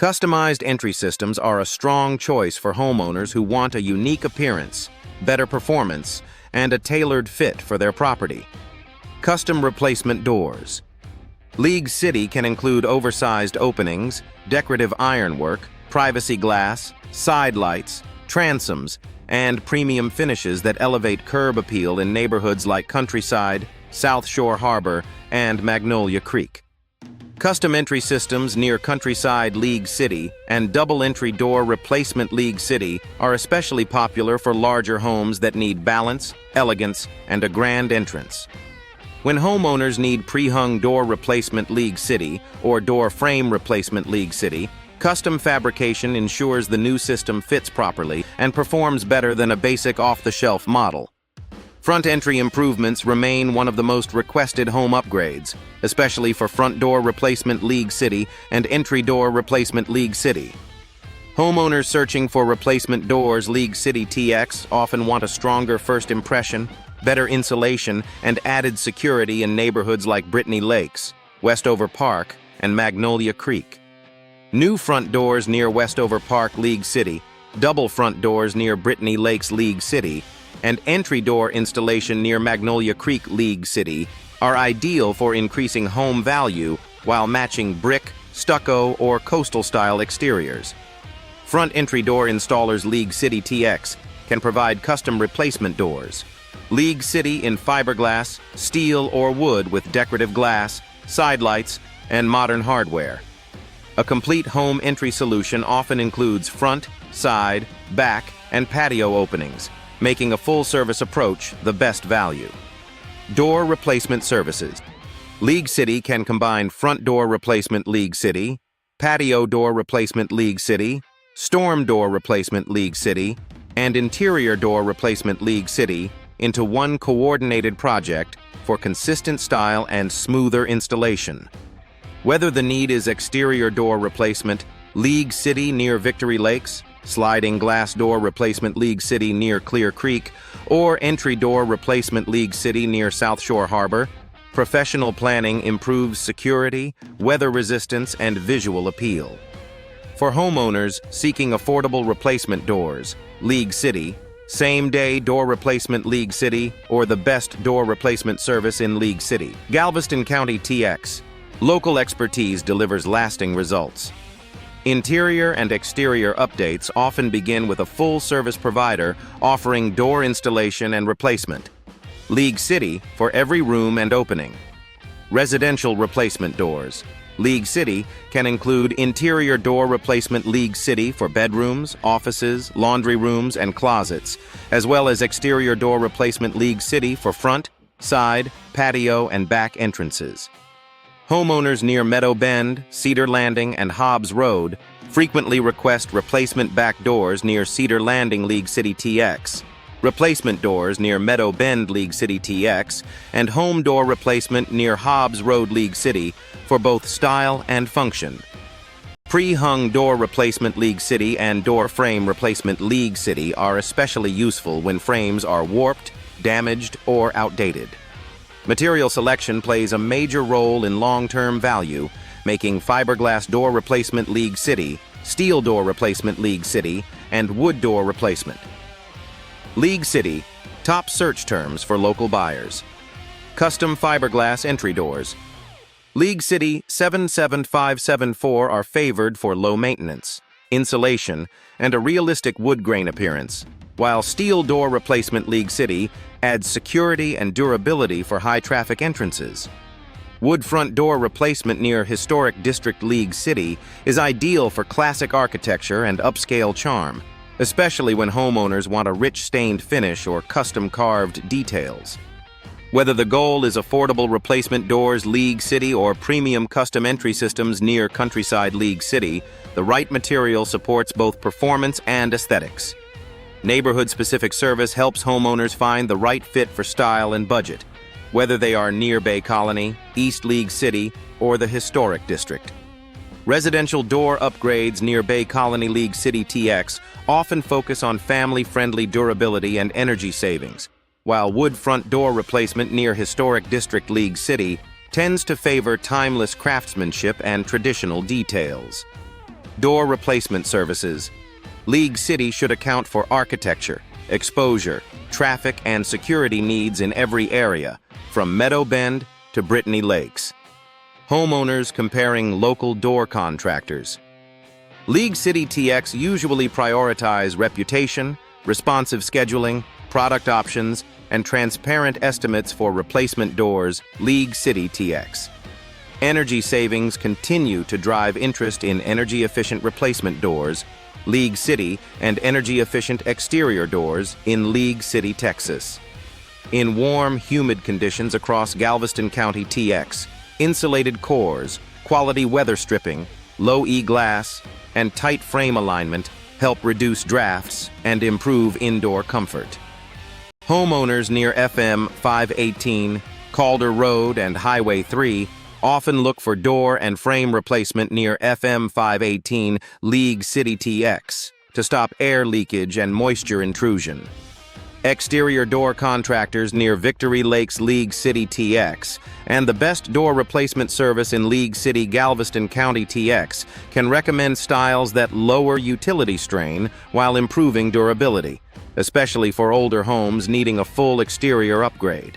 Customized entry systems are a strong choice for homeowners who want a unique appearance, better performance, and a tailored fit for their property. Custom replacement doors. League City can include oversized openings, decorative ironwork, privacy glass, side lights, transoms, and premium finishes that elevate curb appeal in neighborhoods like Countryside, South Shore Harbour, and Magnolia Creek. Custom entry systems near Countryside League City and double entry door replacement League City are especially popular for larger homes that need balance, elegance, and a grand entrance. When homeowners need pre-hung door replacement League City or door frame replacement League City, custom fabrication ensures the new system fits properly and performs better than a basic off-the-shelf model. Front entry improvements remain one of the most requested home upgrades, especially for front door replacement League City and entry door replacement League City. Homeowners searching for replacement doors League City TX often want a stronger first impression, better insulation, and added security in neighborhoods like Brittany Lakes, Westover Park, and Magnolia Creek. New front doors near Westover Park League City, double front doors near Brittany Lakes League City, and entry door installation near Magnolia Creek League City are ideal for increasing home value while matching brick, stucco, or coastal-style exteriors. Front entry door installers League City TX can provide custom replacement doors. League City in fiberglass, steel, or wood with decorative glass, side lights, and modern hardware. A complete home entry solution often includes front, side, back, and patio openings, making a full-service approach the best value. Door replacement services. League City can combine front door replacement League City, patio door replacement League City, storm door replacement League City, and interior door replacement League City into one coordinated project for consistent style and smoother installation. Whether the need is exterior door replacement, League City near Victory Lakes, sliding glass door replacement League City near Clear Creek, or entry door replacement League City near South Shore Harbour, professional planning improves security, weather resistance, and visual appeal. For homeowners seeking affordable replacement doors, League City, same-day door replacement League City, or the best door replacement service in League City. Galveston County TX. Local expertise delivers lasting results. Interior and exterior updates often begin with a full-service provider offering door installation and replacement. League City for every room and opening. Residential replacement doors. League City can include interior door replacement League City for bedrooms, offices, laundry rooms, and closets, as well as exterior door replacement League City for front, side, patio, and back entrances. Homeowners near Meadow Bend, Cedar Landing, and Hobbs Road frequently request replacement back doors near Cedar Landing League City TX, replacement doors near Meadow Bend League City TX, and home door replacement near Hobbs Road League City for both style and function. Pre-hung door replacement League City and door frame replacement League City are especially useful when frames are warped, damaged, or outdated. Material selection plays a major role in long-term value, making fiberglass door replacement League City, steel door replacement League City, and wood door replacement. League City, top search terms for local buyers. Custom fiberglass entry doors. League City 77574 are favored for low maintenance, insulation, and a realistic wood grain appearance, while steel door replacement League City adds security and durability for high-traffic entrances. Wood front door replacement near Historic District League City is ideal for classic architecture and upscale charm, especially when homeowners want a rich stained finish or custom-carved details. Whether the goal is affordable replacement doors League City or premium custom entry systems near Countryside League City, the right material supports both performance and aesthetics. Neighborhood-specific service helps homeowners find the right fit for style and budget, whether they are near Bay Colony, East League City, or the Historic District. Residential door upgrades near Bay Colony League City TX often focus on family-friendly durability and energy savings, while wood front door replacement near Historic District League City tends to favor timeless craftsmanship and traditional details. Door replacement services. League City should account for architecture, exposure, traffic, and security needs in every area, from Meadow Bend to Brittany Lakes. Homeowners comparing local door contractors. League City TX usually prioritize reputation, responsive scheduling, product options, and transparent estimates for replacement doors. League City TX. Energy savings continue to drive interest in energy-efficient replacement doors. League City and energy-efficient exterior doors in League City, Texas. In warm, humid conditions across Galveston County TX, insulated cores, quality weather stripping, low E-glass, and tight frame alignment help reduce drafts and improve indoor comfort. Homeowners near FM 518, Calder Road, and Highway 3 often look for door and frame replacement near FM 518 League City TX to stop air leakage and moisture intrusion. Exterior door contractors near Victory Lakes League City TX and the best door replacement service in League City Galveston County TX can recommend styles that lower utility strain while improving durability, especially for older homes needing a full exterior upgrade.